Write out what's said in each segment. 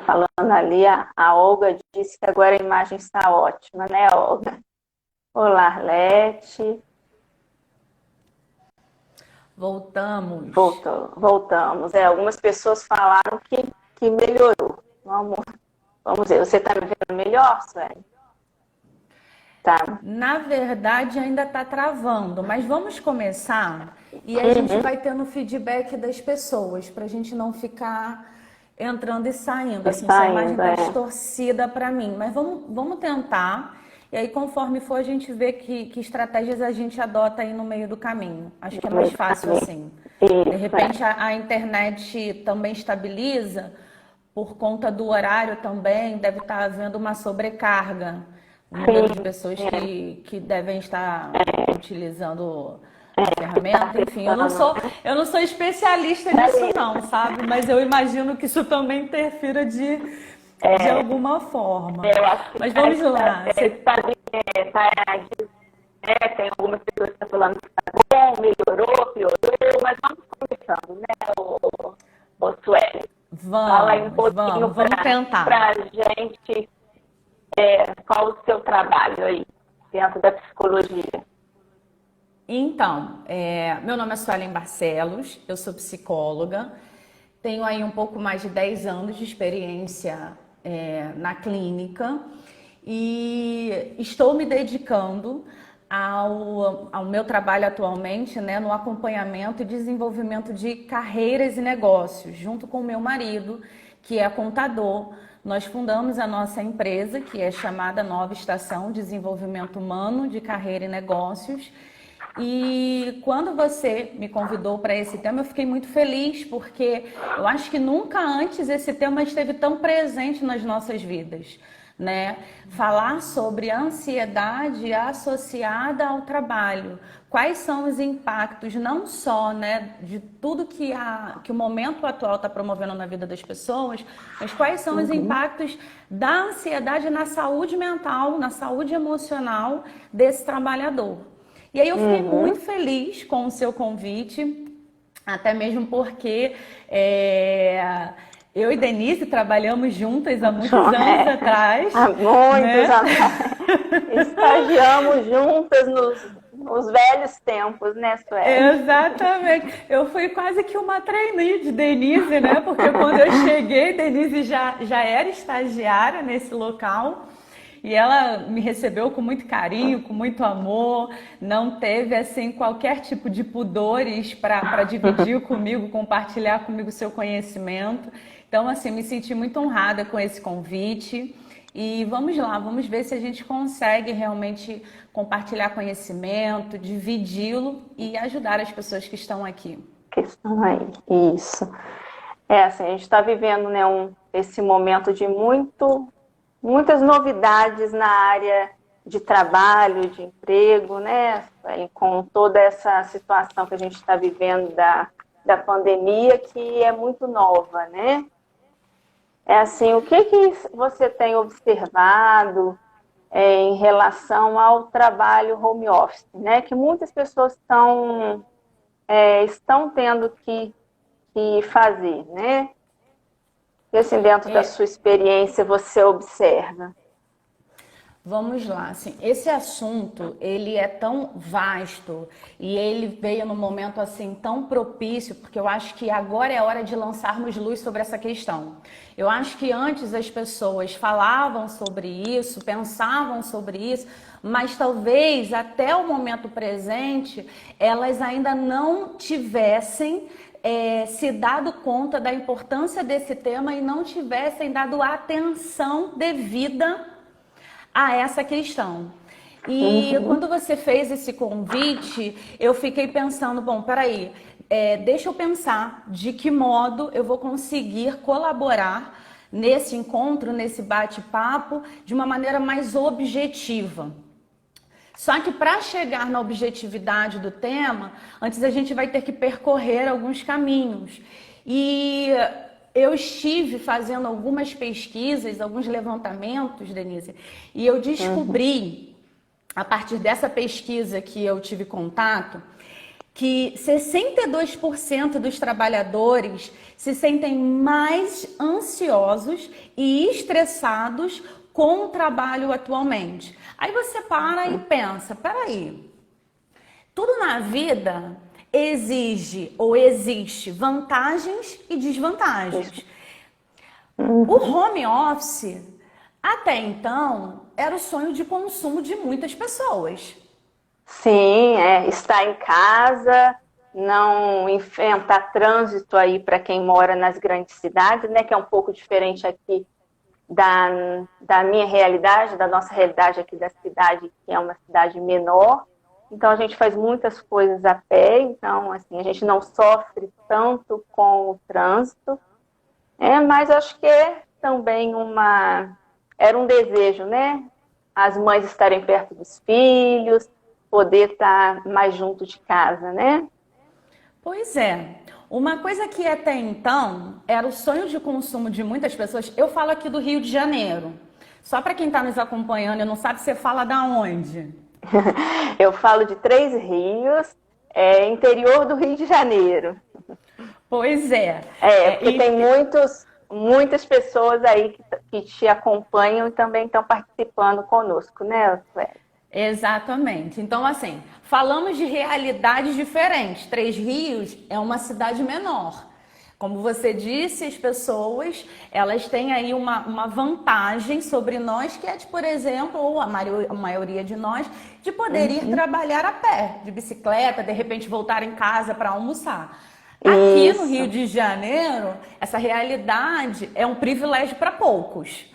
falando ali, a Olga disse que agora a imagem está ótima, né, Olga? Olá, Arlete. Voltamos. Voltamos. Algumas pessoas falaram que melhorou. Vamos ver. Você está me vendo melhor, Sueli? Tá. Na verdade, ainda está travando, mas vamos começar e a gente vai tendo feedback das pessoas, para a gente não ficar entrando e saindo. Assim, sua imagem Saindo, está distorcida para mim, mas vamos tentar. E aí, conforme for, a gente vê que estratégias a gente adota aí no meio do caminho. Acho que é mais fácil assim. De repente, a internet também estabiliza, por conta do horário também, deve estar havendo uma sobrecarga. O número de pessoas que devem estar utilizando a ferramenta, enfim, eu não sou especialista nisso não, sabe? Mas eu imagino que isso também interfira de alguma forma. Eu acho que Mas vamos lá. Tem algumas pessoas que estão falando que está bom, melhorou, piorou, mas vamos começando, né, o Sueli? Fala aí um pouquinho Vamos tentar. Para a gente qual o seu trabalho aí dentro da psicologia. Então, meu nome é Suelen Barcelos, eu sou psicóloga, tenho aí um pouco mais de 10 anos de experiência na clínica e estou me dedicando ao meu trabalho atualmente, né, no acompanhamento e desenvolvimento de carreiras e negócios, junto com o meu marido, que é contador. Nós fundamos a nossa empresa, que é chamada Nova Estação Desenvolvimento Humano de Carreira e Negócios. E quando você me convidou para esse tema, eu fiquei muito feliz, porque eu acho que nunca antes esse tema esteve tão presente nas nossas vidas, né? Falar sobre a ansiedade associada ao trabalho. Quais são os impactos, não só, né, de tudo que o momento atual está promovendo na vida das pessoas, mas quais são os impactos da ansiedade na saúde mental, na saúde emocional desse trabalhador. E aí eu fiquei muito feliz com o seu convite, até mesmo porque eu e Denise trabalhamos juntas há muitos anos atrás. Há muitos anos. Estagiamos juntas nos velhos tempos, né, Sueli? Exatamente. Eu fui quase que uma trainee de Denise, né? Porque quando eu cheguei, Denise já era estagiária nesse local. E ela me recebeu com muito carinho, com muito amor, não teve assim qualquer tipo de pudores para dividir comigo, compartilhar comigo o seu conhecimento. Então, assim, me senti muito honrada com esse convite. E vamos lá, vamos ver se a gente consegue realmente compartilhar conhecimento, dividi-lo e ajudar as pessoas que estão aqui. Que estão aí, isso. Assim, a gente está vivendo, né, esse momento de muitas novidades na área de trabalho, de emprego, né? Com toda essa situação que a gente está vivendo da pandemia, que é muito nova, né? Assim, o que você tem observado em relação ao trabalho home office, né? Que muitas pessoas estão tendo que fazer, né? E assim, dentro da sua experiência, você observa? Vamos lá, assim, esse assunto, ele é tão vasto e ele veio num momento assim tão propício, porque eu acho que agora é hora de lançarmos luz sobre essa questão. Eu acho que antes as pessoas falavam sobre isso, pensavam sobre isso, mas talvez até o momento presente elas ainda não tivessem se dado conta da importância desse tema e não tivessem dado atenção devida a essa questão. E quando você fez esse convite, eu fiquei pensando, bom, peraí, deixa eu pensar de que modo eu vou conseguir colaborar nesse encontro, nesse bate-papo, de uma maneira mais objetiva. Só que para chegar na objetividade do tema, antes a gente vai ter que percorrer alguns caminhos. E eu estive fazendo algumas pesquisas, alguns levantamentos, Denise, e eu descobri, a partir dessa pesquisa que eu tive contato, que 62% dos trabalhadores se sentem mais ansiosos e estressados com o trabalho atualmente. Aí você para e pensa, peraí, tudo na vida exige ou existe vantagens e desvantagens. O home office, até então, era o sonho de consumo de muitas pessoas. Sim, estar em casa, não enfrentar trânsito aí para quem mora nas grandes cidades, né, que é um pouco diferente aqui da minha realidade, da nossa realidade aqui da cidade, que é uma cidade menor. Então a gente faz muitas coisas a pé, então assim, a gente não sofre tanto com o trânsito. Mas acho que também era um desejo, né? As mães estarem perto dos filhos, poder estar mais junto de casa, né? Pois é. Uma coisa que até então era o sonho de consumo de muitas pessoas, eu falo aqui do Rio de Janeiro. Só para quem está nos acompanhando e não sabe, você fala da onde? Eu falo de Três Rios, interior do Rio de Janeiro. Pois é. Porque tem muitas pessoas aí que te acompanham e também estão participando conosco, né, Sueli? Exatamente. Então, assim, falamos de realidades diferentes. Três Rios é uma cidade menor. Como você disse, as pessoas, elas têm aí uma vantagem sobre nós, que é de, por exemplo, ou a maioria de nós, de poder ir trabalhar a pé, de bicicleta, de repente voltar em casa para almoçar. Aqui no Rio de Janeiro, essa realidade é um privilégio para poucos.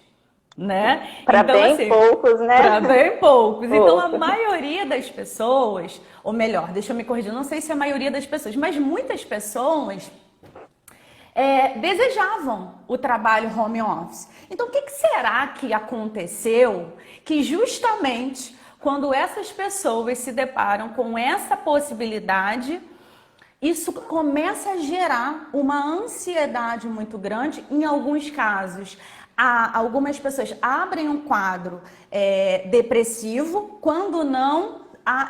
Né? Para então, bem assim, poucos, né? Para bem poucos. Então, a maioria das pessoas, ou melhor, deixa eu me corrigir, não sei se é a maioria das pessoas, mas muitas pessoas desejavam o trabalho home office. Então, o que será que aconteceu que justamente quando essas pessoas se deparam com essa possibilidade, isso começa a gerar uma ansiedade muito grande, em alguns casos. Algumas pessoas abrem um quadro depressivo, quando não,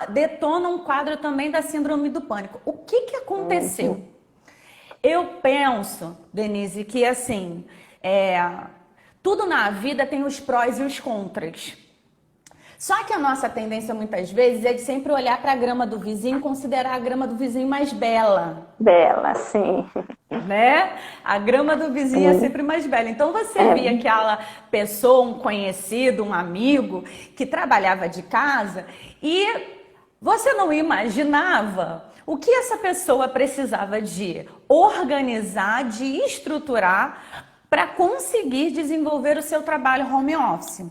detona um quadro também da síndrome do pânico. O que aconteceu? Eu penso, Denise, que assim, tudo na vida tem os prós e os contras. Só que a nossa tendência muitas vezes é de sempre olhar para a grama do vizinho e considerar a grama do vizinho mais bela. Bela, sim. Né? A grama do vizinho é sempre mais bela. Então você via aquela pessoa, um conhecido, um amigo que trabalhava de casa e você não imaginava o que essa pessoa precisava de organizar, de estruturar para conseguir desenvolver o seu trabalho home office.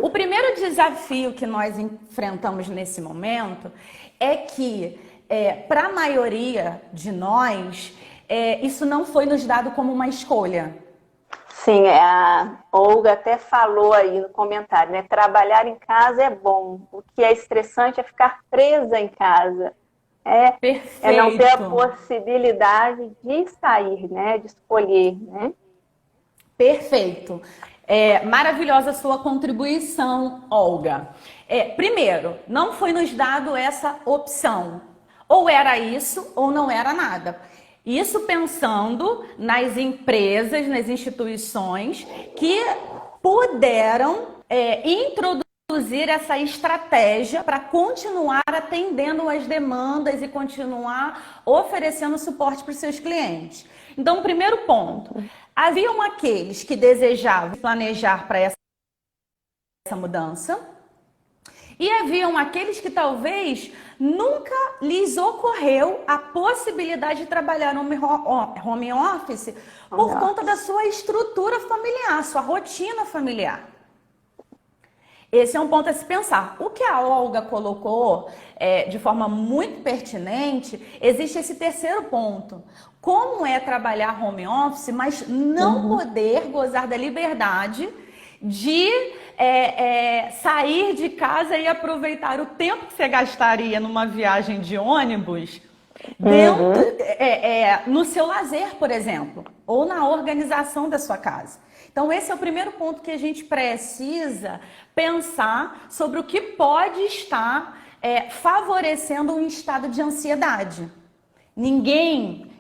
O primeiro desafio que nós enfrentamos nesse momento é que, para a maioria de nós, isso não foi nos dado como uma escolha. Sim, a Olga até falou aí no comentário, né? Trabalhar em casa é bom. O que é estressante é ficar presa em casa. Perfeito. É não ter a possibilidade de sair, né? De escolher, né? Perfeito. Maravilhosa a sua contribuição, Olga. Primeiro, não foi nos dado essa opção. Ou era isso ou não era nada. Isso pensando nas empresas, nas instituições que puderam introduzir essa estratégia para continuar atendendo as demandas e continuar oferecendo suporte para os seus clientes. Então, primeiro ponto, haviam aqueles que desejavam planejar para essa mudança e haviam aqueles que talvez nunca lhes ocorreu a possibilidade de trabalhar no home office por conta da sua estrutura familiar, sua rotina familiar. Esse é um ponto a se pensar. O que a Olga colocou de forma muito pertinente, existe esse terceiro ponto. Como é trabalhar home office, mas não poder gozar da liberdade de sair de casa e aproveitar o tempo que você gastaria numa viagem de ônibus no seu lazer, por exemplo, ou na organização da sua casa. Então, esse é o primeiro ponto que a gente precisa pensar sobre o que pode estar favorecendo um estado de ansiedade.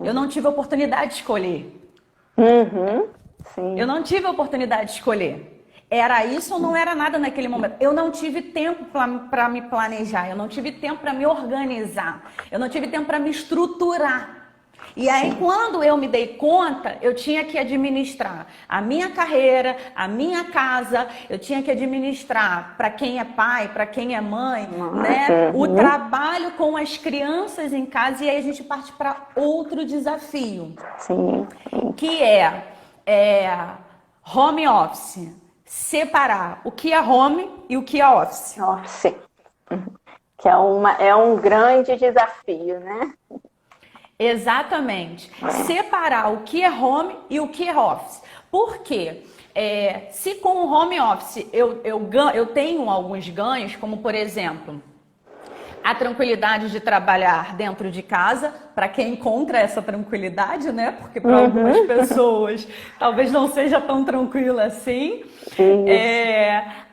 Eu não tive a oportunidade de escolher. Uhum. Sim. Eu não tive a oportunidade de escolher. Era isso ou não era nada naquele momento. Eu não tive tempo para me planejar, eu não tive tempo para me organizar, eu não tive tempo para me estruturar. E aí, quando eu me dei conta, eu tinha que administrar a minha carreira, a minha casa, eu tinha que administrar para quem é pai, para quem é mãe, né? O trabalho com as crianças em casa, e aí a gente parte para outro desafio, Sim. que é home office. Separar o que é home e o que é office. Office. Que é um grande desafio, né? Exatamente. Separar o que é home e o que é office. Por quê? Se com o home office eu tenho alguns ganhos, como por exemplo, a tranquilidade de trabalhar dentro de casa, para quem encontra essa tranquilidade, né? Porque para algumas pessoas talvez não seja tão tranquilo assim.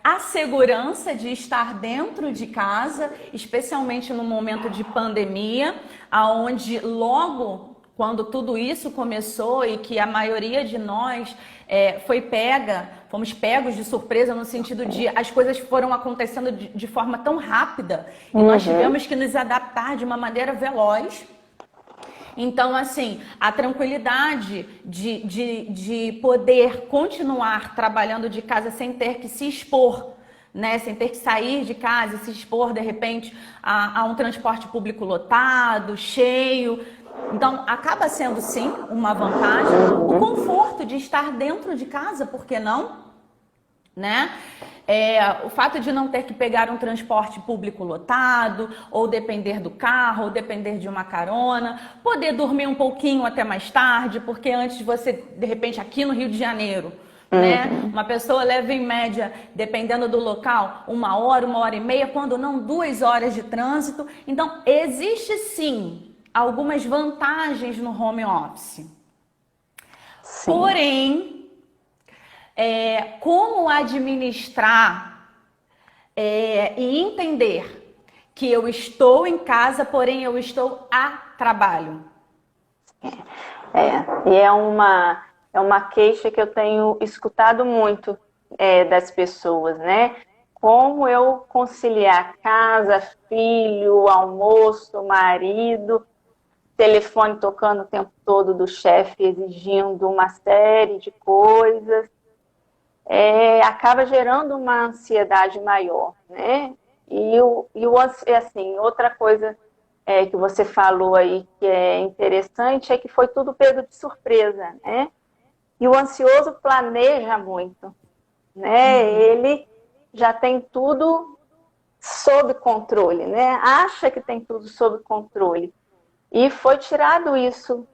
A segurança de estar dentro de casa, especialmente no momento de pandemia, aonde logo quando tudo isso começou e que a maioria de nós fomos pegos de surpresa no sentido de as coisas foram acontecendo de forma tão rápida e nós tivemos que nos adaptar de uma maneira veloz. Então, assim, a tranquilidade de poder continuar trabalhando de casa sem ter que se expor, né? Sem ter que sair de casa e se expor, de repente, a um transporte público lotado, cheio. Então, acaba sendo, sim, uma vantagem. O conforto de estar dentro de casa, por que não? Né? O fato de não ter que pegar um transporte público lotado, ou depender do carro, ou depender de uma carona, poder dormir um pouquinho até mais tarde, porque antes de você, de repente, aqui no Rio de Janeiro, né? Uma pessoa leva em média, dependendo do local, 1 hora e meia, quando não 2 horas de trânsito. Então, existe sim algumas vantagens no home office. Sim. Porém, como administrar e entender que eu estou em casa, porém eu estou a trabalho. E é uma queixa que eu tenho escutado muito das pessoas, né? Como eu conciliar casa, filho, almoço, marido, telefone tocando o tempo todo do chefe exigindo uma série de coisas. Acaba gerando uma ansiedade maior, né? Assim, outra coisa que você falou aí que é interessante é que foi tudo pego de surpresa, né? E o ansioso planeja muito, né? Ele já tem tudo sob controle, né? Acha que tem tudo sob controle. E foi tirado isso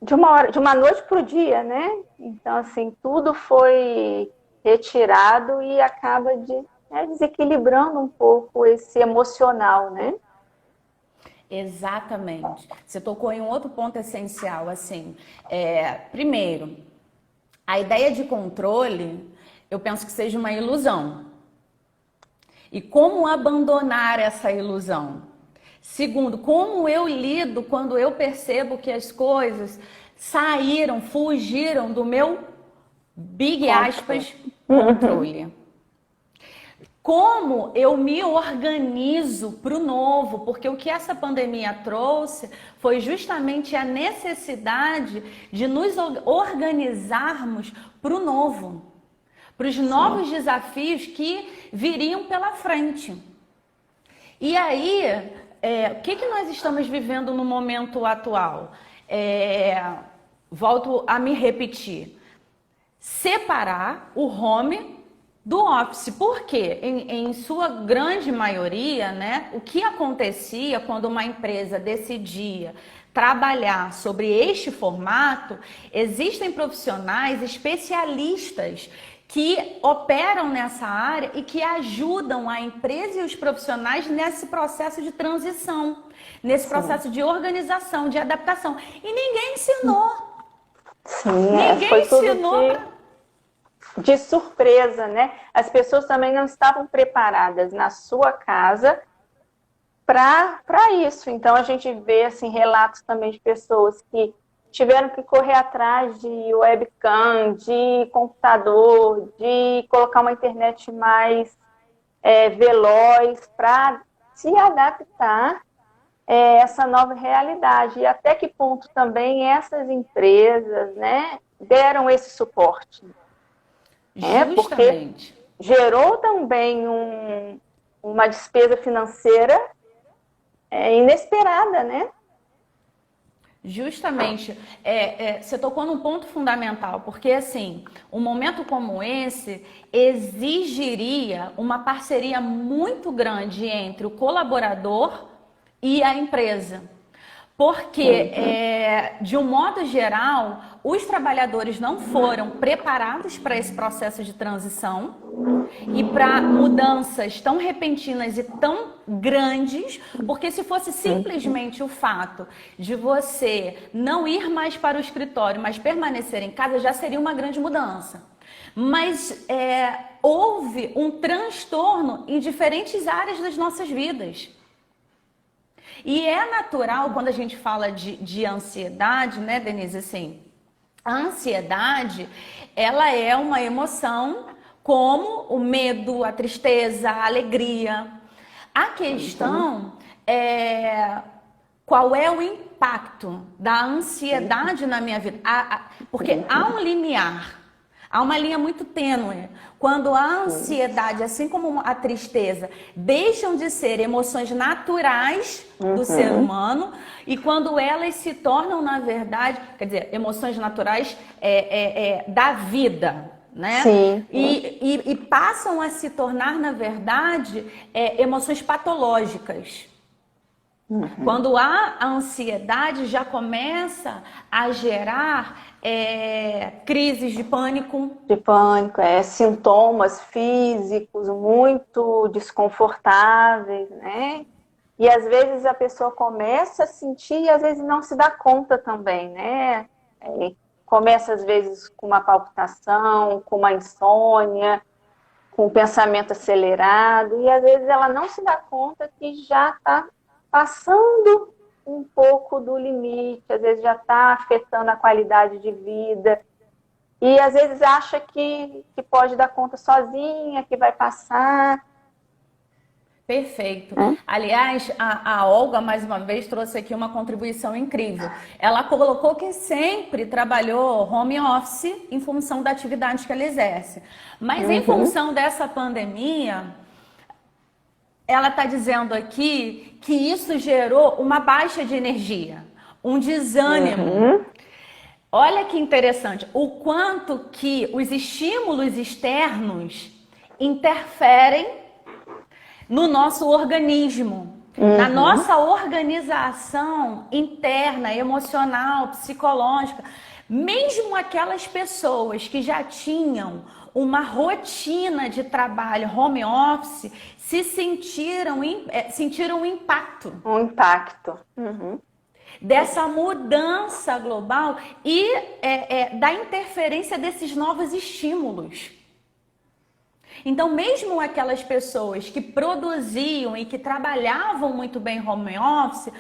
de uma noite para o dia, né? Então, assim, tudo foi retirado e acaba desequilibrando um pouco esse emocional, né? Exatamente. Você tocou em um outro ponto essencial, assim. Primeiro, a ideia de controle, eu penso que seja uma ilusão. E como abandonar essa ilusão? Segundo, como eu lido quando eu percebo que as coisas fugiram do meu, big aspas, controle. Como eu me organizo para o novo, porque o que essa pandemia trouxe foi justamente a necessidade de nos organizarmos para o novo, para os novos desafios que viriam pela frente. E aí, o que nós estamos vivendo no momento atual? Volto a me repetir. Separar o home do office. Por quê? Em sua grande maioria, né, o que acontecia quando uma empresa decidia trabalhar sobre este formato, existem profissionais especialistas que operam nessa área e que ajudam a empresa e os profissionais nesse processo de transição, nesse processo de organização, de adaptação. E ninguém ensinou. Sim, ninguém ensinou de surpresa, né? As pessoas também não estavam preparadas na sua casa para isso. Então, a gente vê assim, relatos também de pessoas que tiveram que correr atrás de webcam, de computador, de colocar uma internet mais veloz para se adaptar a essa nova realidade. E até que ponto também essas empresas, né, deram esse suporte. Justamente. Porque gerou também uma despesa financeira inesperada, né? Justamente, você tocou num ponto fundamental, porque assim, um momento como esse exigiria uma parceria muito grande entre o colaborador e a empresa. Porque, de um modo geral, os trabalhadores não foram preparados para esse processo de transição e para mudanças tão repentinas e tão grandes, porque se fosse simplesmente o fato de você não ir mais para o escritório, mas permanecer em casa, já seria uma grande mudança. Mas houve um transtorno em diferentes áreas das nossas vidas. E é natural, quando a gente fala de ansiedade, né, Denise, assim, a ansiedade, ela é uma emoção como o medo, a tristeza, a alegria. A questão é qual é o impacto da ansiedade na minha vida. Porque há um limiar. Há uma linha muito tênue. Quando a ansiedade, assim como a tristeza, deixam de ser emoções naturais do ser humano, e quando elas se tornam, na verdade, quer dizer, emoções naturais da vida, né? Sim. E passam a se tornar, na verdade, emoções patológicas. Quando há a ansiedade, já começa a gerar crises de pânico. De pânico, sintomas físicos muito desconfortáveis, né? E às vezes a pessoa começa a sentir e às vezes não se dá conta também, né? Começa às vezes com uma palpitação, com uma insônia, com um pensamento acelerado, e às vezes ela não se dá conta que já está passando um pouco do limite, às vezes já está afetando a qualidade de vida, e às vezes acha que pode dar conta sozinha, que vai passar. Perfeito. Aliás, a Olga, mais uma vez, trouxe aqui uma contribuição incrível. Ela colocou que sempre trabalhou home office em função da atividade que ela exerce. Mas em função dessa pandemia, ela está dizendo aqui que isso gerou uma baixa de energia, um desânimo. Olha que interessante, o quanto que os estímulos externos interferem no nosso organismo, na nossa organização interna, emocional, psicológica. Mesmo aquelas pessoas que já tinham uma rotina de trabalho home office sentiram um impacto. Um impacto. Dessa mudança global e da interferência desses novos estímulos. Então, mesmo aquelas pessoas que produziam e que trabalhavam muito bem home office,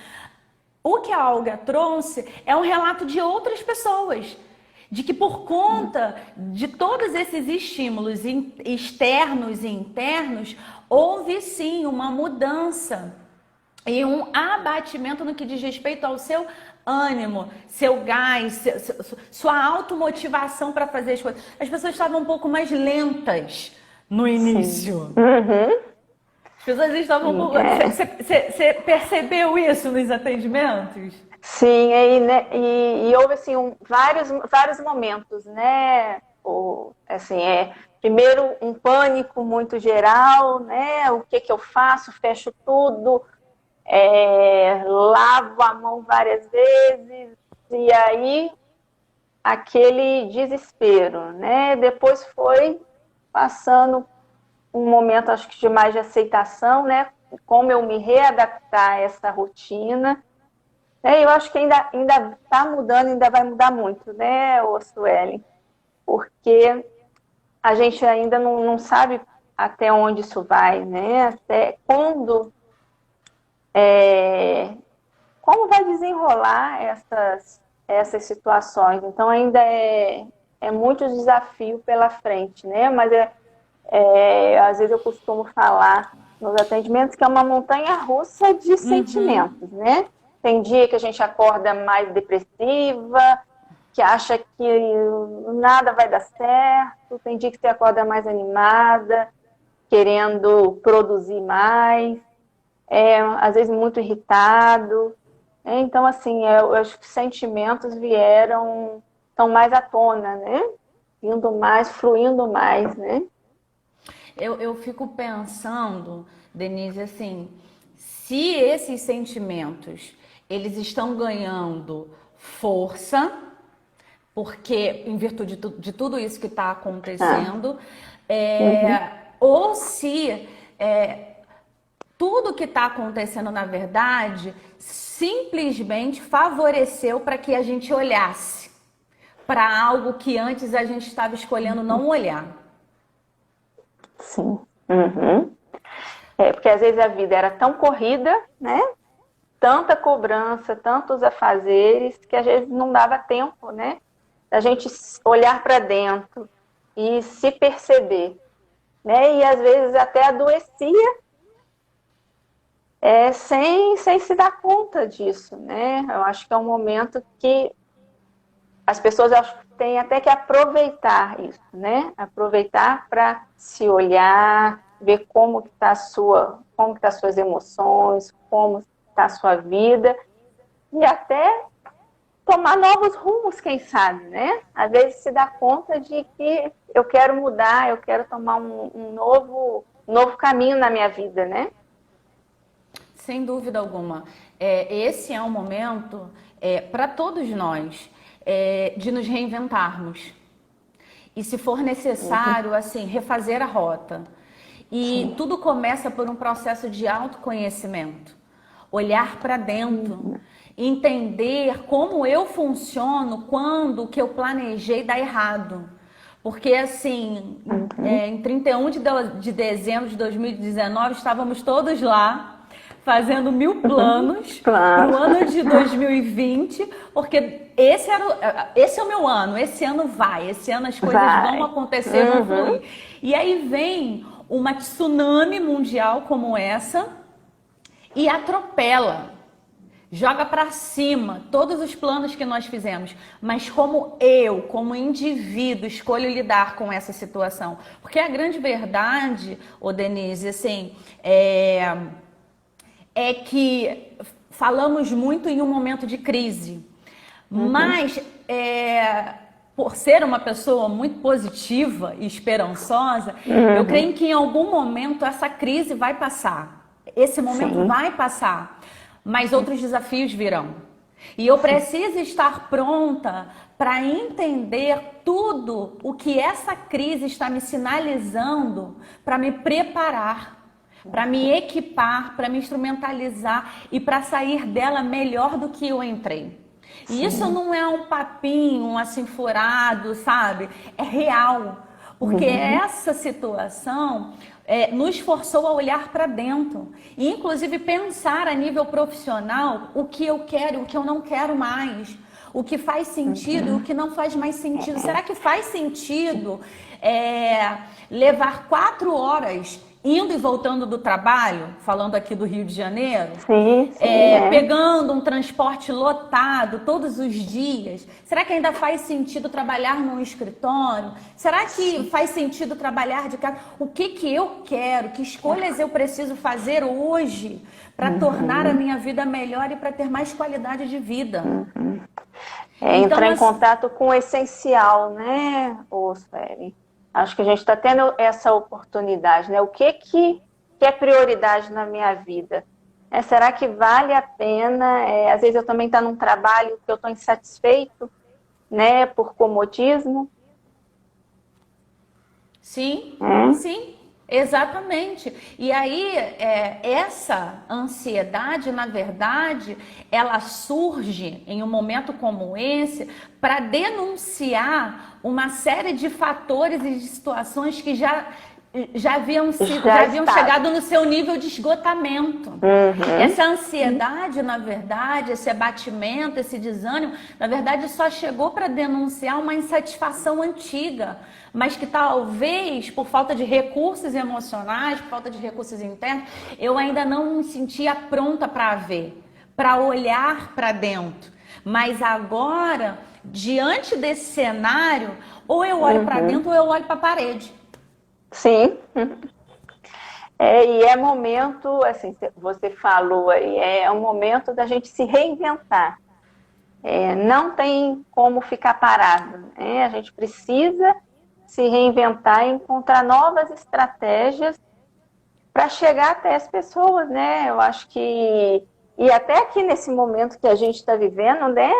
o que a Olga trouxe é um relato de outras pessoas, de que por conta de todos esses estímulos externos e internos, houve sim uma mudança e um abatimento no que diz respeito ao seu ânimo, seu gás, sua automotivação para fazer as coisas. As pessoas estavam um pouco mais lentas no início. As pessoas estavam um pouco... Você percebeu isso nos atendimentos? Sim, e houve assim, vários momentos, né? Primeiro um pânico muito geral, né? O que eu faço? Fecho tudo, lavo a mão várias vezes, e aí aquele desespero, né? Depois foi passando um momento, acho que de mais de aceitação, né? Como eu me readaptar a essa rotina. Eu acho que ainda está mudando, ainda vai mudar muito, né, Suelen? Porque a gente ainda não sabe até onde isso vai, né? Até quando Como vai desenrolar essas situações? Então, ainda é muito desafio pela frente, né? Mas às vezes eu costumo falar nos atendimentos que é uma montanha-russa de sentimentos, né? Tem dia que a gente acorda mais depressiva, que acha que nada vai dar certo, tem dia que você acorda mais animada, querendo produzir mais, às vezes muito irritado. Então, assim, eu acho que os sentimentos estão mais à tona, né? Indo mais, fluindo mais, né? Eu fico pensando, Denise, assim, se esses sentimentos, eles estão ganhando força, porque em virtude de tudo isso que está acontecendo, ou se tudo que está acontecendo, na verdade, simplesmente favoreceu para que a gente olhasse para algo que antes a gente estava escolhendo não olhar. Sim. Porque às vezes a vida era tão corrida, né? Tanta cobrança, tantos afazeres, que às vezes não dava tempo, né? Da gente olhar para dentro e se perceber, né? E às vezes até adoecia sem se dar conta disso, né? Eu acho que é um momento que as pessoas têm até que aproveitar isso, né? Aproveitar para se olhar, ver como que tá como que tá suas emoções, como está a sua vida, e até tomar novos rumos, quem sabe, né? Às vezes se dá conta de que eu quero mudar, eu quero tomar um novo caminho na minha vida, né? Sem dúvida alguma. Esse é um momento para todos nós de nos reinventarmos. E se for necessário, assim, refazer a rota. E tudo começa por um processo de autoconhecimento. Olhar para dentro. Entender como eu funciono quando o que eu planejei dá errado. Porque, assim, em 31 de dezembro de 2019, estávamos todos lá, fazendo 1000 planos para o ano de 2020, porque esse é o meu ano, esse ano esse ano as coisas vão acontecer, vão fluir. E aí vem uma tsunami mundial como essa e atropela, joga para cima todos os planos que nós fizemos. Mas como como indivíduo, escolho lidar com essa situação? Porque a grande verdade, Denise, assim, é que falamos muito em um momento de crise, mas por ser uma pessoa muito positiva e esperançosa, eu creio que em algum momento essa crise vai passar, esse momento vai passar, mas outros desafios virão. E eu preciso estar pronta para entender tudo o que essa crise está me sinalizando para me preparar, para me equipar, para me instrumentalizar e para sair dela melhor do que eu entrei. E isso não é um papinho assim furado, sabe? É real. Porque essa situação nos forçou a olhar para dentro. E inclusive pensar a nível profissional o que eu quero e o que eu não quero mais. O que faz sentido e o que não faz mais sentido. Será que faz sentido levar 4 horas indo e voltando do trabalho, falando aqui do Rio de Janeiro, pegando um transporte lotado todos os dias? Será que ainda faz sentido trabalhar num escritório? Será que faz sentido trabalhar de casa? O que eu quero? Que escolhas eu preciso fazer hoje para tornar a minha vida melhor e para ter mais qualidade de vida? Entrar em contato com o essencial, né, Sueli? Acho que a gente está tendo essa oportunidade, né? O que é prioridade na minha vida? Será que vale a pena? Às vezes eu também estou num trabalho que eu estou insatisfeito, né? Por comodismo. Sim, sim, exatamente. E aí, essa ansiedade, na verdade, ela surge em um momento como esse para denunciar uma série de fatores e de situações que já já haviam chegado no seu nível de esgotamento. Uhum. Essa ansiedade, na verdade, esse abatimento, esse desânimo, na verdade só chegou para denunciar uma insatisfação antiga, mas que talvez por falta de recursos emocionais, por falta de recursos internos, eu ainda não me sentia pronta para ver, para olhar para dentro. Mas agora, diante desse cenário, ou eu olho para dentro ou eu olho para a parede. Sim. E é momento, assim, você falou aí, é um momento da gente se reinventar. Não tem como ficar parado, né? A gente precisa se reinventar e encontrar novas estratégias para chegar até as pessoas, né? Eu acho que, e até aqui nesse momento que a gente está vivendo, né?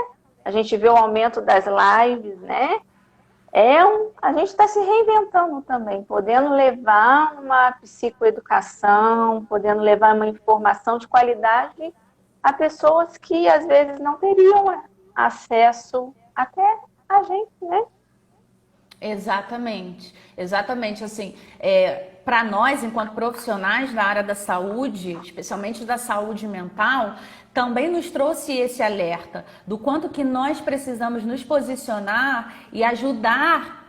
A gente vê o aumento das lives, né? A gente está se reinventando também, podendo levar uma psicoeducação, podendo levar uma informação de qualidade a pessoas que às vezes não teriam acesso até a gente, né? Exatamente, exatamente. Assim, para nós, enquanto profissionais da área da saúde, especialmente da saúde mental, também nos trouxe esse alerta do quanto que nós precisamos nos posicionar e ajudar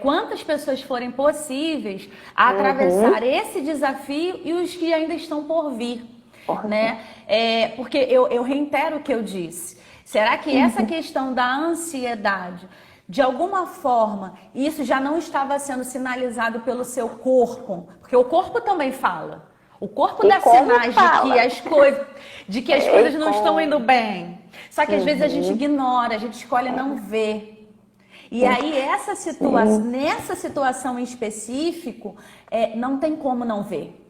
quantas pessoas forem possíveis a atravessar esse desafio e os que ainda estão por vir, né? Porque eu reitero o que eu disse. Será que essa questão da ansiedade, de alguma forma, isso já não estava sendo sinalizado pelo seu corpo? Porque o corpo também fala. O corpo dá sinais de que as coisas não estão indo bem. Só que às vezes a gente ignora, a gente escolhe não ver. E aí nessa situação em específico, não tem como não ver.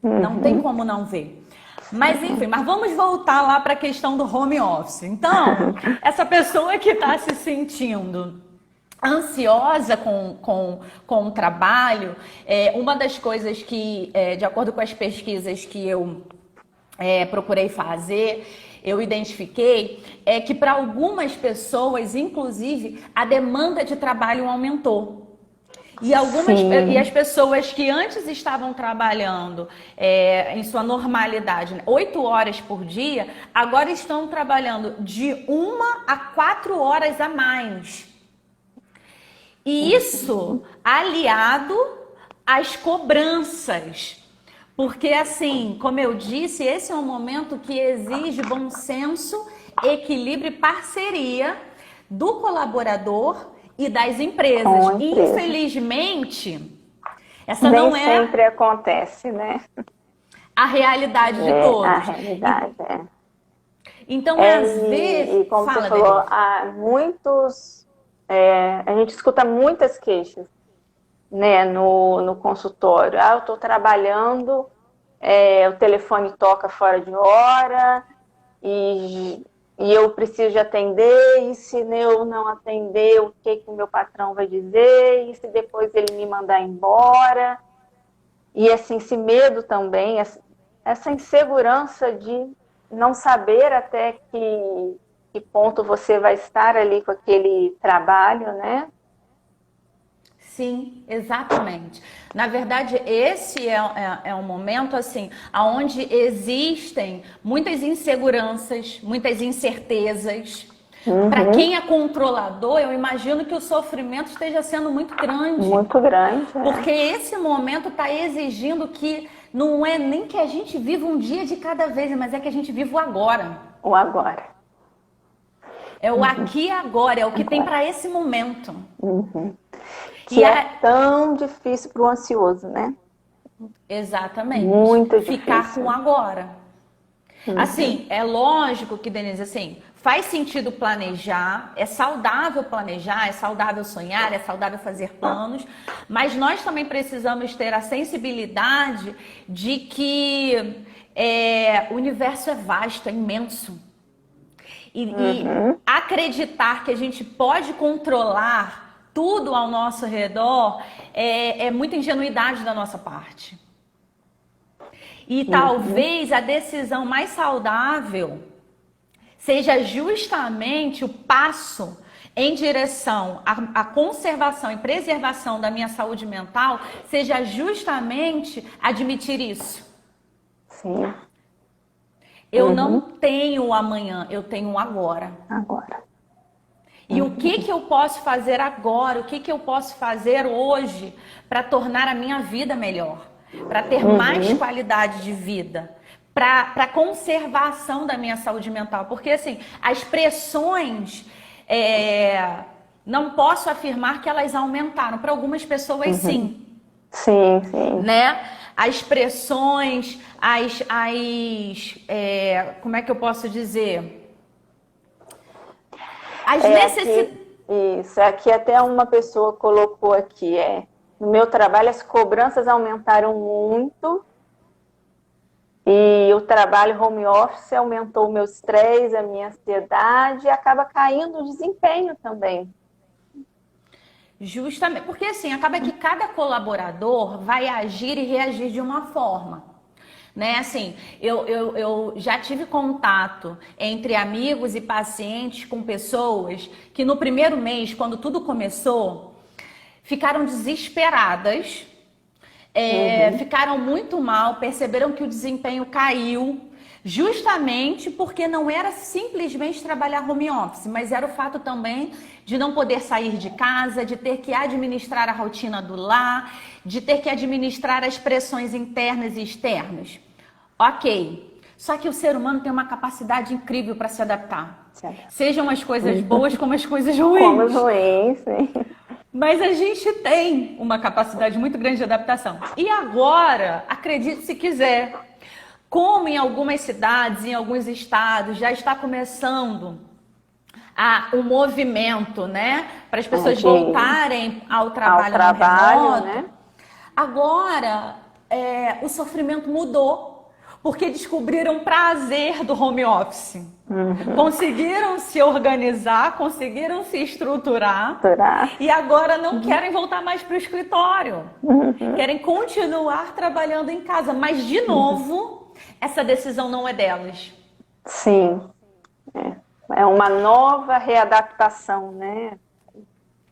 Não tem como não ver. Mas enfim, mas vamos voltar lá para a questão do home office. Então, essa pessoa que está se sentindo ansiosa com o trabalho, uma das coisas que, de acordo com as pesquisas que eu procurei fazer, eu identifiquei, que para algumas pessoas, inclusive, a demanda de trabalho aumentou. E as pessoas que antes estavam trabalhando em sua normalidade, né, 8 horas por dia, agora estão trabalhando de 1 a 4 horas a mais. E isso aliado às cobranças. Porque, assim, como eu disse, esse é um momento que exige bom senso, equilíbrio e parceria do colaborador e das empresas. Infelizmente, essa não é... Nem sempre acontece, né? A realidade de todos. A realidade, Então, às vezes... E como você falou, há muitos... a gente escuta muitas queixas, né, no consultório. Eu estou trabalhando, o telefone toca fora de hora e eu preciso de atender, e se eu não atender, o que o meu patrão vai dizer, e se depois ele me mandar embora. E assim, esse medo também, essa insegurança de não saber até que ponto você vai estar ali com aquele trabalho, né? Sim, exatamente. Na verdade, esse é um momento assim, onde existem muitas inseguranças, muitas incertezas. Para quem é controlador, eu imagino que o sofrimento esteja sendo muito grande. Muito grande. Porque esse momento está exigindo que não é nem que a gente viva um dia de cada vez, mas é que a gente viva o agora. O agora. É o aqui e agora, é o que tem para esse momento. Que é tão difícil para o ansioso, né? Exatamente. Muito difícil. Ficar com agora. Assim, é lógico que, Denise, assim, faz sentido planejar, é saudável planejar, é saudável sonhar, é saudável fazer planos, mas nós também precisamos ter a sensibilidade de que o universo é vasto, é imenso. E acreditar que a gente pode controlar tudo ao nosso redor é muita ingenuidade da nossa parte. E talvez a decisão mais saudável seja justamente o passo em direção à conservação e preservação da minha saúde mental seja justamente admitir isso. Sim. Eu não tenho o amanhã, eu tenho o agora. Agora. E o que eu posso fazer agora? O que eu posso fazer hoje para tornar a minha vida melhor? Para ter mais qualidade de vida? Para a conservação da minha saúde mental? Porque, assim, as pressões, não posso afirmar que elas aumentaram. Para algumas pessoas, sim. Sim, sim. Né? As pressões, como é que eu posso dizer? As necessidades. Isso, aqui até uma pessoa colocou aqui, no meu trabalho as cobranças aumentaram muito e o trabalho home office aumentou o meu estresse, a minha ansiedade e acaba caindo o desempenho também. Justamente, porque assim, acaba que cada colaborador vai agir e reagir de uma forma. Né? Assim, eu já tive contato entre amigos e pacientes com pessoas que no primeiro mês, quando tudo começou, ficaram desesperadas, ficaram muito mal, perceberam que o desempenho caiu, justamente porque não era simplesmente trabalhar home office, mas era o fato também de não poder sair de casa, de ter que administrar a rotina do lar, de ter que administrar as pressões internas e externas. Ok, só que o ser humano tem uma capacidade incrível para se adaptar. Sejam as coisas boas como as coisas ruins. Como as ruins, sim. Mas a gente tem uma capacidade muito grande de adaptação. E agora, acredite se quiser, como em algumas cidades, em alguns estados, já está começando um movimento, né? Para as pessoas voltarem ao trabalho remoto. Né? Agora, o sofrimento mudou. Porque descobriram prazer do home office. Conseguiram se organizar, conseguiram se estruturar. E agora não querem voltar mais para o escritório. Querem continuar trabalhando em casa. Mas, de novo, essa decisão não é delas. Sim. É uma nova readaptação, né?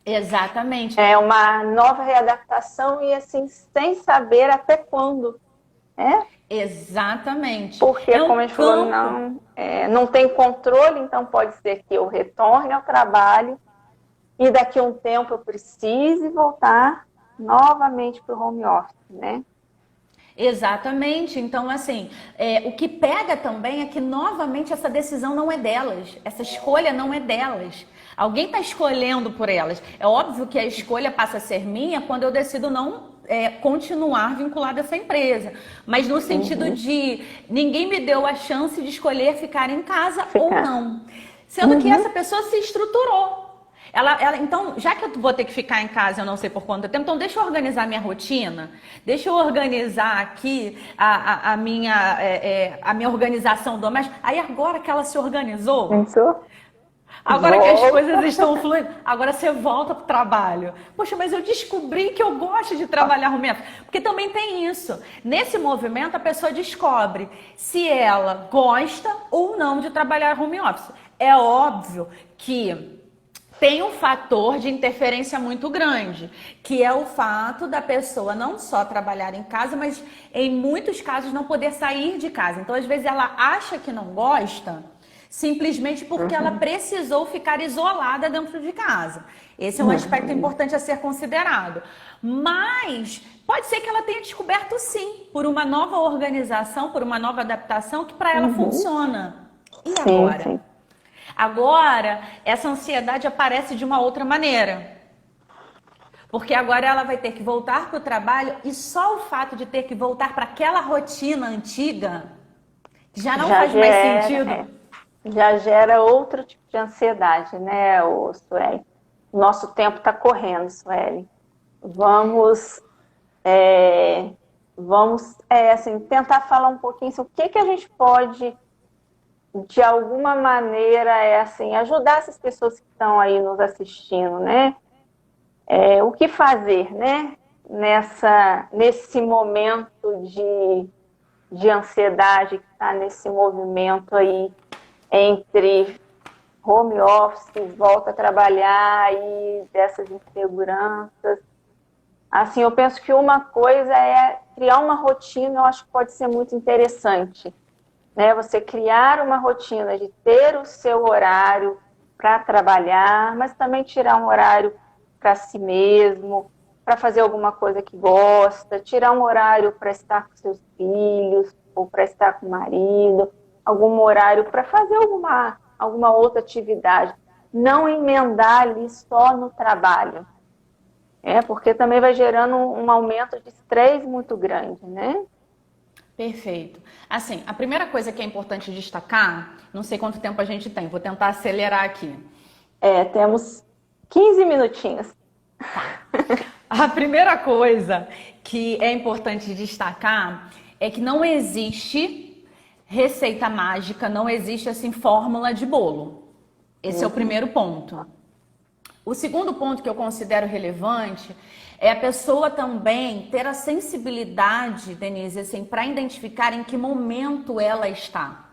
Exatamente. É uma nova readaptação e, assim, sem saber até quando. Exatamente. Porque, como a gente falou, não tem controle, então pode ser que eu retorne ao trabalho e daqui a um tempo eu precise voltar novamente para o home office, né? Exatamente. Então, assim, o que pega também é que, novamente, essa decisão não é delas. Essa escolha não é delas. Alguém está escolhendo por elas. É óbvio que a escolha passa a ser minha quando eu decido não continuar vinculado a essa empresa. Mas no sentido de ninguém me deu a chance de escolher ficar em casa ou não. Sendo que essa pessoa se estruturou. Então, já que eu vou ter que ficar em casa, eu não sei por quanto tempo, então deixa eu organizar minha rotina, deixa eu organizar aqui a minha organização doméstica. Aí agora que ela se organizou, agora que as coisas estão fluindo, agora você volta para o trabalho. Poxa, mas eu descobri que eu gosto de trabalhar home office. Porque também tem isso. Nesse movimento, a pessoa descobre se ela gosta ou não de trabalhar home office. É óbvio que tem um fator de interferência muito grande, que é o fato da pessoa não só trabalhar em casa, mas em muitos casos não poder sair de casa. Então, às vezes, ela acha que não gosta simplesmente porque ela precisou ficar isolada dentro de casa. Esse é um aspecto importante a ser considerado. Mas pode ser que ela tenha descoberto, sim, por uma nova organização, por uma nova adaptação que para ela funciona. E agora? Sim. Agora, essa ansiedade aparece de uma outra maneira. Porque agora ela vai ter que voltar para o trabalho e só o fato de ter que voltar para aquela rotina antiga já não faz mais sentido. Já gera outro tipo de ansiedade, né, Sueli? Nosso tempo está correndo, Sueli. Vamos assim, tentar falar um pouquinho sobre o que a gente pode, de alguma maneira, assim, ajudar essas pessoas que estão aí nos assistindo, né? O que fazer, né? Nesse momento de ansiedade que está nesse movimento aí entre home office, volta a trabalhar e dessas inseguranças. Assim, eu penso que uma coisa é criar uma rotina, eu acho que pode ser muito interessante, né? Você criar uma rotina de ter o seu horário para trabalhar, mas também tirar um horário para si mesmo, para fazer alguma coisa que gosta, tirar um horário para estar com seus filhos, ou para estar com o marido, algum horário para fazer alguma outra atividade. Não emendar ali só no trabalho. Porque também vai gerando um aumento de estresse muito grande, né? Perfeito. Assim, a primeira coisa que é importante destacar, não sei quanto tempo a gente tem, vou tentar acelerar aqui. Temos 15 minutinhos. A primeira coisa que é importante destacar é que não existe receita mágica, não existe assim fórmula de bolo. Esse é o primeiro ponto. O segundo ponto que eu considero relevante é a pessoa também ter a sensibilidade, Denise, assim, para identificar em que momento ela está.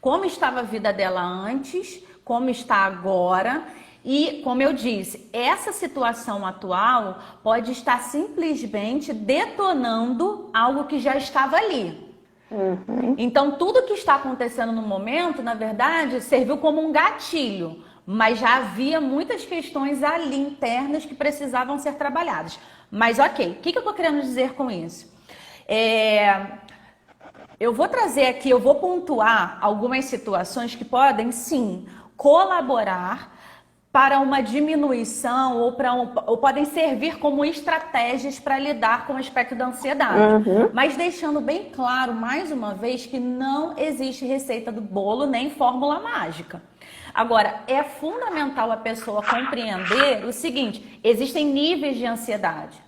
Como estava a vida dela antes, como está agora. E, como eu disse, essa situação atual pode estar simplesmente detonando algo que já estava ali. Então, tudo que está acontecendo no momento, na verdade, serviu como um gatilho, mas já havia muitas questões ali internas que precisavam ser trabalhadas. Mas, ok, o que eu estou querendo dizer com isso? Eu vou trazer aqui, eu vou pontuar algumas situações que podem, sim, colaborar para uma diminuição ou podem servir como estratégias para lidar com o aspecto da ansiedade. Mas deixando bem claro, mais uma vez, que não existe receita do bolo nem fórmula mágica. Agora, é fundamental a pessoa compreender o seguinte: existem níveis de ansiedade.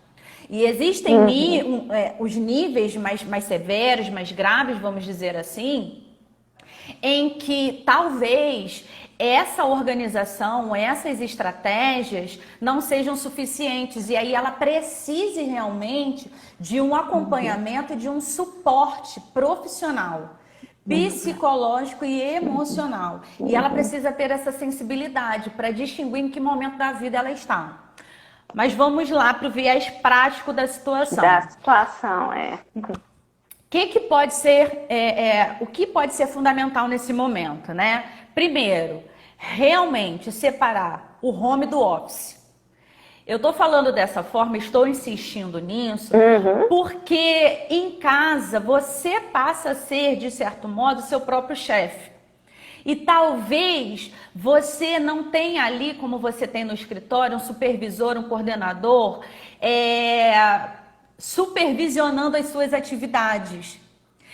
E existem os níveis mais severos, mais graves, vamos dizer assim, em que talvez essa organização, essas estratégias não sejam suficientes e aí ela precise realmente de um acompanhamento, de um suporte profissional, psicológico e emocional. E ela precisa ter essa sensibilidade para distinguir em que momento da vida ela está. Mas vamos lá para o viés prático da situação. O que pode ser fundamental nesse momento, né? Primeiro, realmente separar o home do office. Eu estou falando dessa forma, estou insistindo nisso, porque em casa você passa a ser, de certo modo, seu próprio chefe. E talvez você não tenha ali, como você tem no escritório, um supervisor, um coordenador, supervisionando as suas atividades.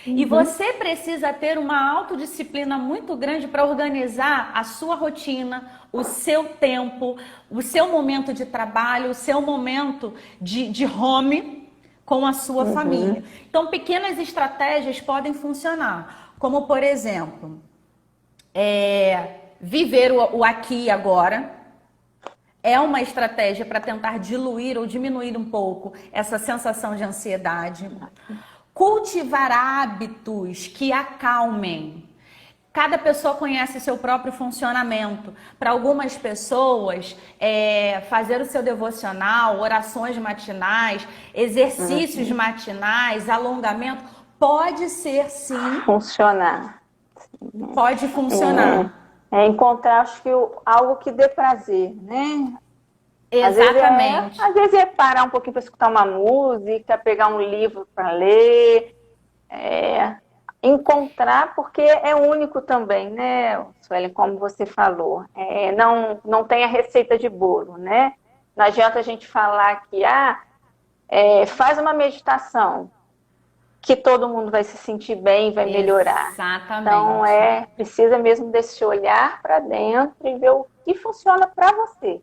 E você precisa ter uma autodisciplina muito grande para organizar a sua rotina, o seu tempo, o seu momento de trabalho, o seu momento de home com a sua família. Então, pequenas estratégias podem funcionar, como, por exemplo, viver o aqui e agora. É uma estratégia para tentar diluir ou diminuir um pouco essa sensação de ansiedade. Cultivar hábitos que acalmem. Cada pessoa conhece seu próprio funcionamento. Para algumas pessoas, fazer o seu devocional, orações matinais, exercícios matinais, alongamento, pode ser sim. Pode funcionar. Encontrar, acho que algo que dê prazer, né? Exatamente. Às vezes é parar um pouquinho para escutar uma música, pegar um livro para ler, encontrar, porque é único também, né, Suelen, como você falou. Não tem a receita de bolo, né? Não adianta a gente falar que faz uma meditação, que todo mundo vai se sentir bem, vai melhorar. Exatamente. Então, precisa mesmo desse olhar para dentro e ver o que funciona para você.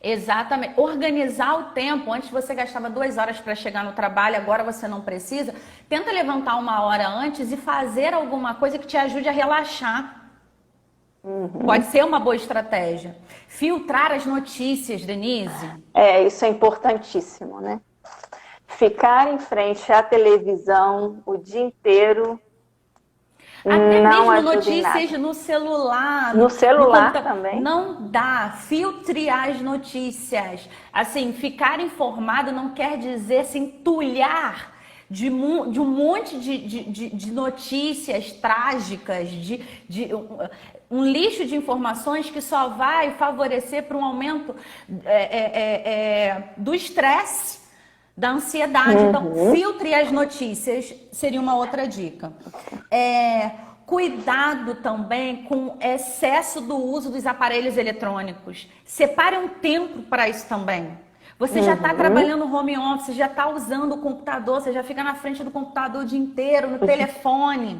Exatamente. Organizar o tempo. Antes você gastava 2 horas para chegar no trabalho, agora você não precisa. Tenta levantar 1 hora antes e fazer alguma coisa que te ajude a relaxar. Pode ser uma boa estratégia. Filtrar as notícias, Denise. Isso é importantíssimo, né? Ficar em frente à televisão o dia inteiro Até não mesmo ajuda em notícias nada. no celular, No celular computador. também. Não dá. Filtre as notícias. Assim, ficar informado não quer dizer se entulhar de um monte de notícias trágicas, um lixo de informações que só vai favorecer para um aumento do estresse, da ansiedade. Então, filtre as notícias seria uma outra dica. Cuidado também com o excesso do uso dos aparelhos eletrônicos. Separe um tempo para isso também. Você já está trabalhando no home office, já está usando o computador, você já fica na frente do computador o dia inteiro, no telefone.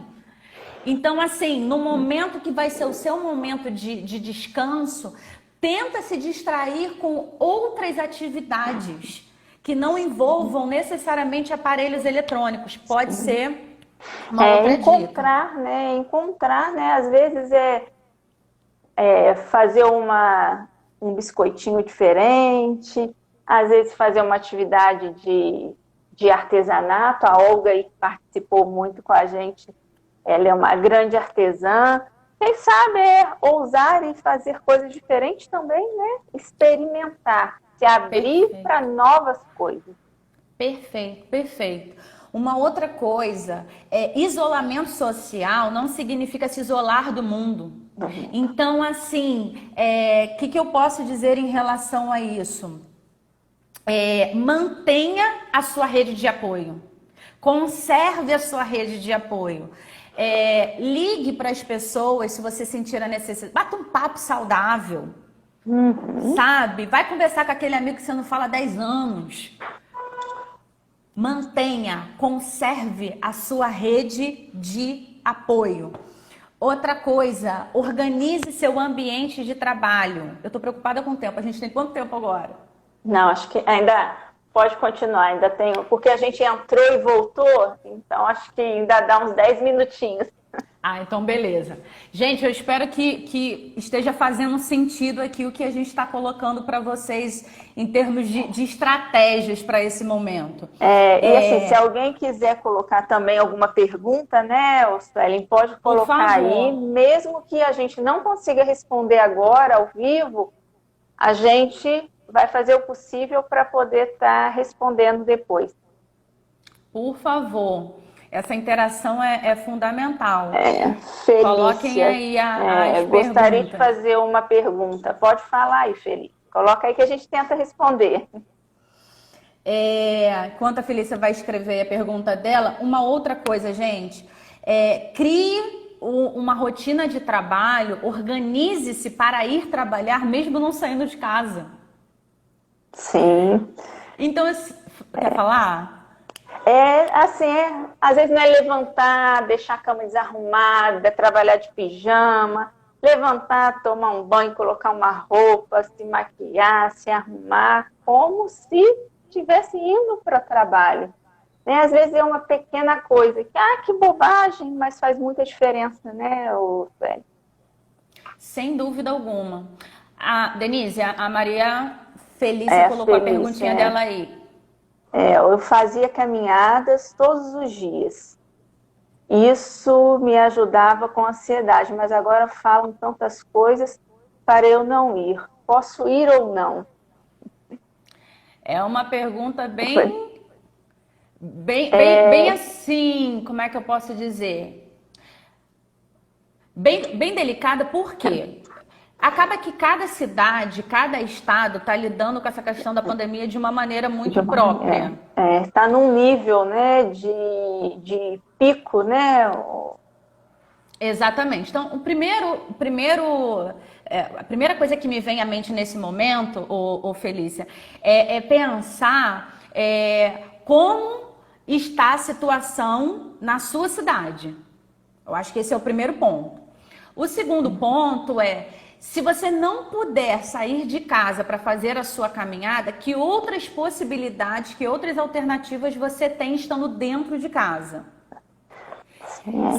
Então, assim, no momento que vai ser o seu momento de descanso, tenta se distrair com outras atividades que não envolvam necessariamente aparelhos eletrônicos. Pode ser uma outra encontrar, dica. né? Encontrar, né? Às vezes fazer um biscoitinho diferente, às vezes fazer uma atividade de artesanato. A Olga aí participou muito com a gente, ela é uma grande artesã. Quem sabe ousar e fazer coisas diferentes também, né? Experimentar, se abrir para novas coisas. Perfeito, perfeito. Uma outra coisa, isolamento social não significa se isolar do mundo. Então, assim, que eu posso dizer em relação a isso? Mantenha a sua rede de apoio. Conserve a sua rede de apoio. Ligue para as pessoas se você sentir a necessidade. Bata um papo saudável. Sabe? Vai conversar com aquele amigo que você não fala há 10 anos. Mantenha, conserve a sua rede de apoio. Outra coisa, organize seu ambiente de trabalho. Eu estou preocupada com o tempo. A gente tem quanto tempo agora? Não, acho que ainda pode continuar. Ainda tem, porque a gente entrou e voltou, então acho que ainda dá uns 10 minutinhos. Então beleza. Gente, eu espero que esteja fazendo sentido aqui o que a gente está colocando para vocês em termos de estratégias para esse momento. E assim, se alguém quiser colocar também alguma pergunta, né, Suelen, pode colocar aí, mesmo que a gente não consiga responder agora, ao vivo, a gente vai fazer o possível para poder estar respondendo depois. Por favor. Essa interação é fundamental. Felícia, coloquem aí as gostaria perguntas. de fazer uma pergunta. Pode falar aí, Felícia. Coloca aí que a gente tenta responder. Enquanto a Felícia vai escrever a pergunta dela, uma outra coisa, gente. Crie uma rotina de trabalho, organize-se para ir trabalhar mesmo não saindo de casa. Sim. Então, quer falar? Às vezes não é levantar, deixar a cama desarrumada, trabalhar de pijama, levantar, tomar um banho, colocar uma roupa, se maquiar, se arrumar, como se estivesse indo para o trabalho. Né? Às vezes é uma pequena coisa, que bobagem, mas faz muita diferença, né, Sueli? Sem dúvida alguma. Denise, a Maria Felícia colocou a perguntinha dela aí. Eu fazia caminhadas todos os dias. Isso me ajudava com a ansiedade, mas agora falam tantas coisas para eu não ir. Posso ir ou não? É uma pergunta bem assim, como é que eu posso dizer? Bem delicada, por quê? Acaba que cada cidade, cada estado está lidando com essa questão da pandemia de uma maneira muito própria. Está num nível, né, de pico, né? Exatamente. Então, a primeira coisa que me vem à mente nesse momento, Felícia, é pensar como está a situação na sua cidade. Eu acho que esse é o primeiro ponto. O segundo ponto se você não puder sair de casa para fazer a sua caminhada, que outras possibilidades, que outras alternativas você tem estando dentro de casa?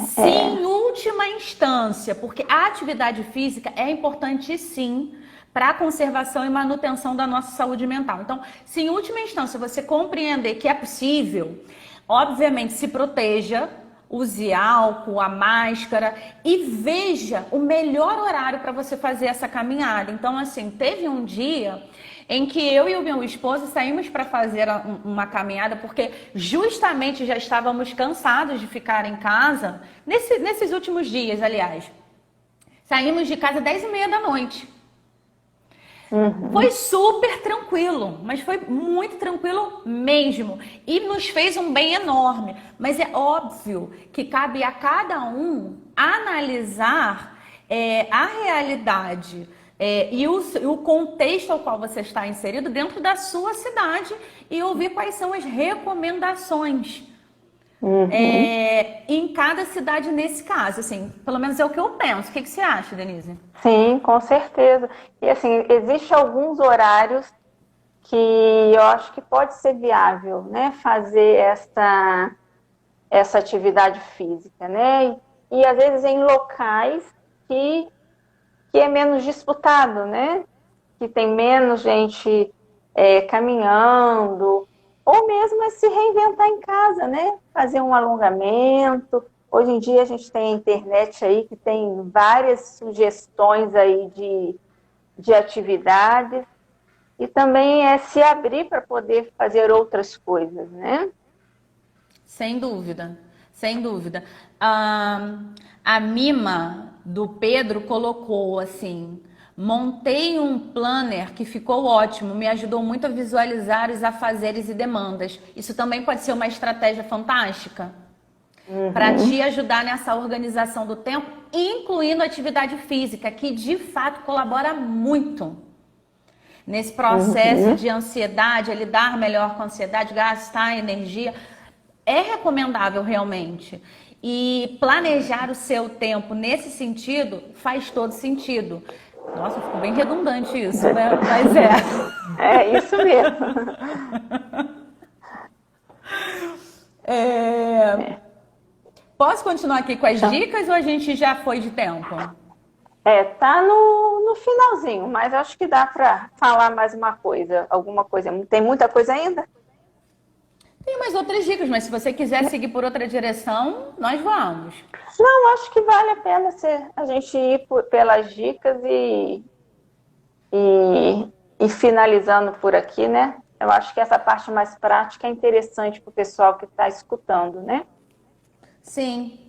Se em última instância, porque a atividade física é importante sim para a conservação e manutenção da nossa saúde mental. Então, se em última instância você compreender que é possível, obviamente se proteja, use álcool, a máscara e veja o melhor horário para você fazer essa caminhada. Então, assim, teve um dia em que eu e o meu esposo saímos para fazer uma caminhada, porque justamente já estávamos cansados de ficar em casa, nesses últimos dias, aliás. Saímos de casa às 10h30 da noite. Foi super tranquilo, mas foi muito tranquilo mesmo. E nos fez um bem enorme. Mas é óbvio que cabe a cada um analisar a realidade e o contexto ao qual você está inserido dentro da sua cidade e ouvir quais são as recomendações em cada cidade nesse caso. Assim, pelo menos é o que eu penso. O que você acha, Denise? Sim, com certeza. E assim, existem alguns horários que eu acho que pode ser viável, né? Fazer essa atividade física, né? E às vezes em locais que é menos disputado, né? Que tem menos gente caminhando, ou mesmo é se reinventar em casa, né? Fazer um alongamento. Hoje em dia a gente tem a internet aí que tem várias sugestões aí de atividades e também é se abrir para poder fazer outras coisas, né? Sem dúvida, sem dúvida. A Mima do Pedro colocou assim: montei um planner que ficou ótimo, me ajudou muito a visualizar os afazeres e demandas. Isso também pode ser uma estratégia fantástica para te ajudar nessa organização do tempo, incluindo atividade física, que de fato colabora muito nesse processo de ansiedade, lidar melhor com a ansiedade, gastar energia. É recomendável realmente. E planejar o seu tempo nesse sentido faz todo sentido. Nossa, ficou bem redundante isso, né? Mas é. É isso mesmo. Posso continuar aqui com as dicas ou a gente já foi de tempo? Tá no finalzinho, mas acho que dá para falar mais uma coisa, alguma coisa. Tem muita coisa ainda? Tem mais outras dicas, mas se você quiser seguir por outra direção, nós vamos. Não, acho que vale a pena a gente ir pelas dicas e finalizando por aqui, né? Eu acho que essa parte mais prática é interessante para o pessoal que está escutando, né? Sim.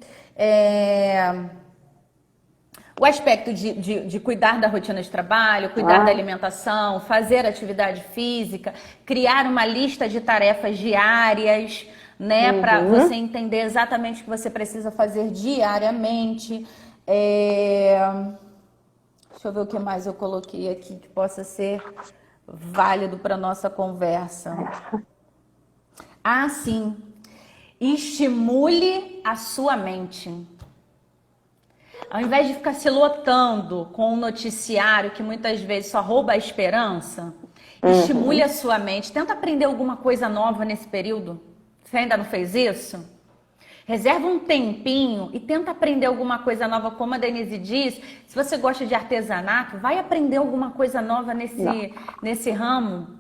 O aspecto de cuidar da rotina de trabalho, cuidar da alimentação, fazer atividade física, criar uma lista de tarefas diárias, né, para você entender exatamente o que você precisa fazer diariamente. Deixa eu ver o que mais eu coloquei aqui que possa ser válido para nossa conversa. Sim. Estimule a sua mente. Ao invés de ficar se lotando com um noticiário que muitas vezes só rouba a esperança, estimule a sua mente. Tenta aprender alguma coisa nova nesse período. Você ainda não fez isso? Reserva um tempinho e tenta aprender alguma coisa nova. Como a Denise diz, se você gosta de artesanato, vai aprender alguma coisa nova nesse ramo.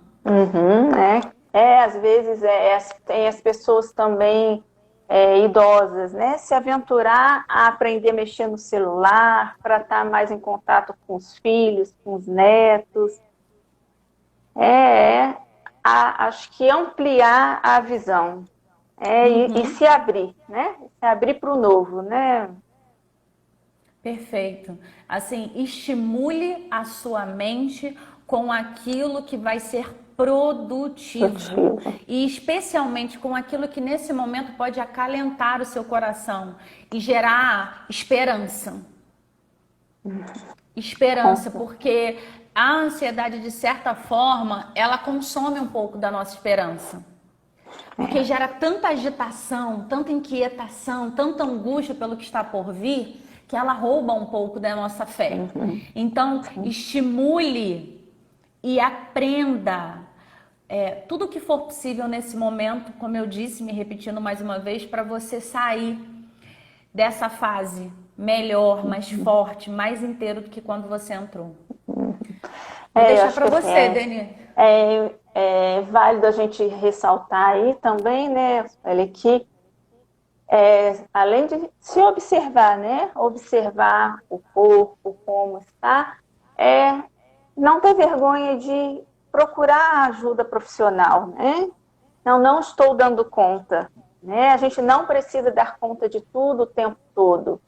Às vezes tem as pessoas também idosas, né? Se aventurar a aprender a mexer no celular para estar mais em contato com os filhos, com os netos. Acho que ampliar a visão. E se abrir, né? Se abrir para o novo, né? Perfeito. Assim, estimule a sua mente com aquilo que vai ser produtivo. E especialmente com aquilo que nesse momento pode acalentar o seu coração e gerar esperança. Esperança, porque a ansiedade, de certa forma, ela consome um pouco da nossa esperança. Porque gera tanta agitação, tanta inquietação, tanta angústia pelo que está por vir, que ela rouba um pouco da nossa fé. Então, estimule e aprenda tudo o que for possível nesse momento, como eu disse, me repetindo mais uma vez, para você sair dessa fase melhor, mais forte, mais inteiro do que quando você entrou. Vou deixar para você, Dani. É válido a gente ressaltar aí também, né, que além de se observar, né? Observar o corpo, como está, não ter vergonha de procurar ajuda profissional, né? Não estou dando conta, né? A gente não precisa dar conta de tudo o tempo todo.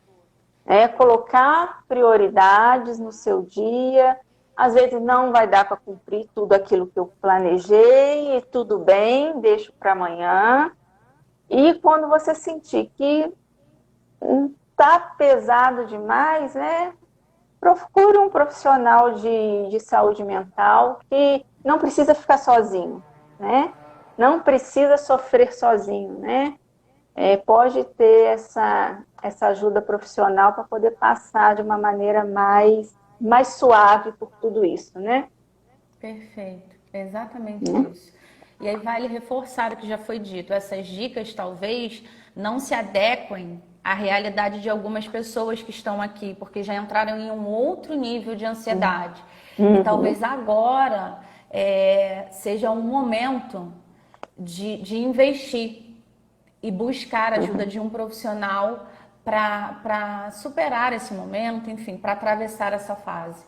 Colocar prioridades no seu dia. Às vezes não vai dar para cumprir tudo aquilo que eu planejei, e tudo bem, deixo para amanhã. E quando você sentir que está pesado demais, né? Procure um profissional de saúde mental que não precisa ficar sozinho, né? Não precisa sofrer sozinho, né? Pode ter essa ajuda profissional para poder passar de uma maneira mais suave por tudo isso, né? Perfeito, exatamente isso. E aí vale reforçar o que já foi dito. Essas dicas talvez não se adequem à realidade de algumas pessoas que estão aqui, porque já entraram em um outro nível de ansiedade. E talvez agora seja um momento de investir e buscar a ajuda de um profissional para superar esse momento, enfim, para atravessar essa fase.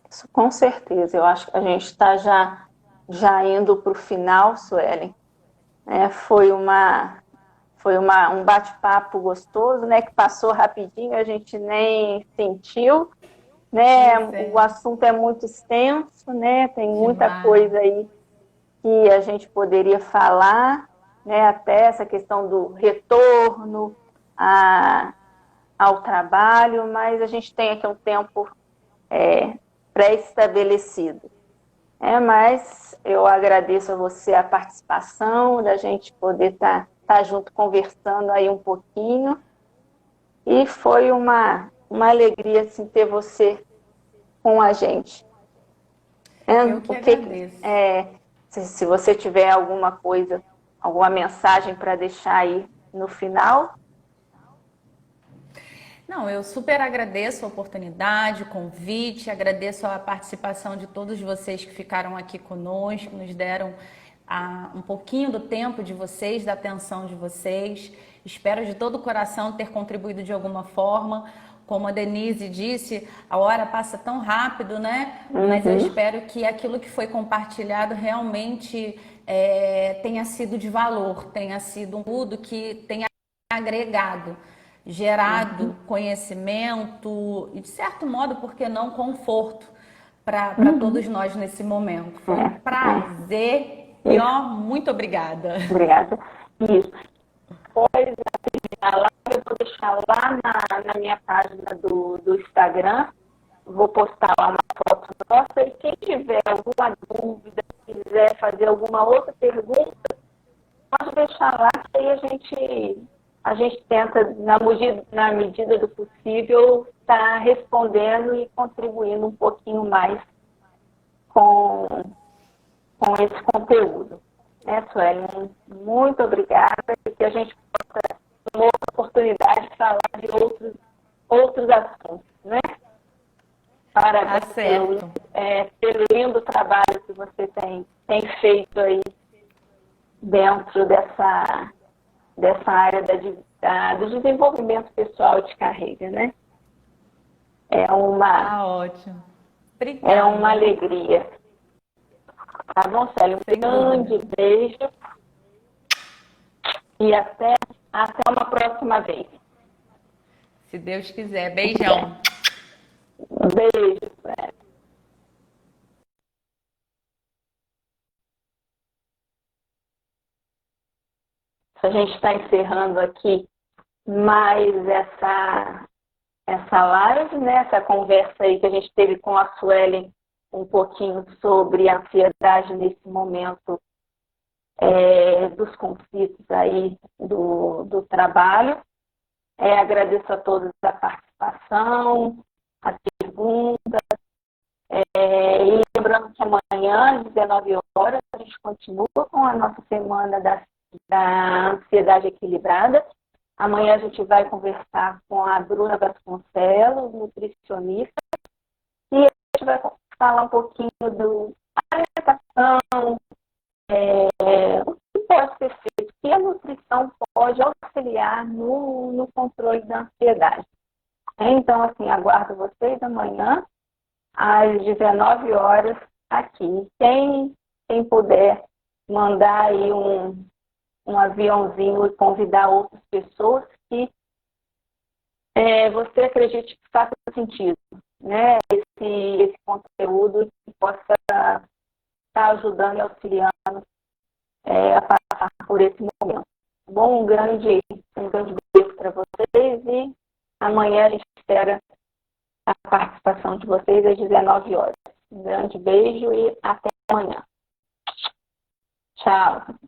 Isso, com certeza. Eu acho que a gente está já indo para o final, Suelen. Foi um bate-papo gostoso, né? Que passou rapidinho, a gente nem sentiu, né? O assunto é muito extenso, né? Tem muita coisa aí que a gente poderia falar, né? Até essa questão do retorno ao trabalho, mas a gente tem aqui um tempo pré-estabelecido. Mas eu agradeço a você a participação, da gente poder estar junto conversando aí um pouquinho. E foi uma alegria assim, ter você com a gente. Eu que agradeço. Se você tiver alguma coisa, alguma mensagem para deixar aí no final. Não, eu super agradeço a oportunidade, o convite, agradeço a participação de todos vocês que ficaram aqui conosco, nos deram um pouquinho do tempo de vocês, da atenção de vocês. Espero de todo o coração ter contribuído de alguma forma. Como a Denise disse, a hora passa tão rápido, né? Mas eu espero que aquilo que foi compartilhado realmente tenha sido de valor, tenha sido um tudo que tenha agregado, gerado conhecimento e, de certo modo, por que não, conforto para todos nós nesse momento. Foi um prazer e, muito obrigada. Obrigada. Isso. Depois, eu vou deixar lá na minha página do Instagram, vou postar lá uma foto nossa, e quem tiver alguma dúvida, quiser fazer alguma outra pergunta, pode deixar lá, que aí a gente tenta, na medida do possível, estar respondendo e contribuindo um pouquinho mais com esse conteúdo. Suelen, muito obrigada, e que a gente possa, uma outra oportunidade, falar de outros assuntos, né? Parabéns pelo lindo trabalho que você tem feito aí dentro dessa área do desenvolvimento pessoal e de carreira, né? Ótimo. Obrigada. É uma alegria. Tá bom, Célia? Um grande beijo e até uma próxima vez. Se Deus quiser. Beijão. Beijo, Célia. A gente está encerrando aqui mais essa live, né? Essa conversa aí que a gente teve com a Suelen, um pouquinho sobre a ansiedade nesse momento dos conflitos aí do trabalho. Agradeço a todos a participação, as perguntas. E lembrando que amanhã, às 19 horas, a gente continua com a nossa semana da ansiedade equilibrada. Amanhã a gente vai conversar com a Bruna Vasconcelos, nutricionista, e a gente vai falar um pouquinho da alimentação, o que pode ser feito, o que a nutrição nutrição pode auxiliar no controle da ansiedade. Então, assim, aguardo vocês amanhã, às 19 horas, aqui. Quem puder mandar aí um aviãozinho e convidar outras pessoas que você acredite que faça sentido, né? Esse conteúdo que possa estar ajudando e auxiliando a passar por esse momento. Bom, um grande beijo para vocês e amanhã a gente espera a participação de vocês às 19 horas. Um grande beijo e até amanhã. Tchau.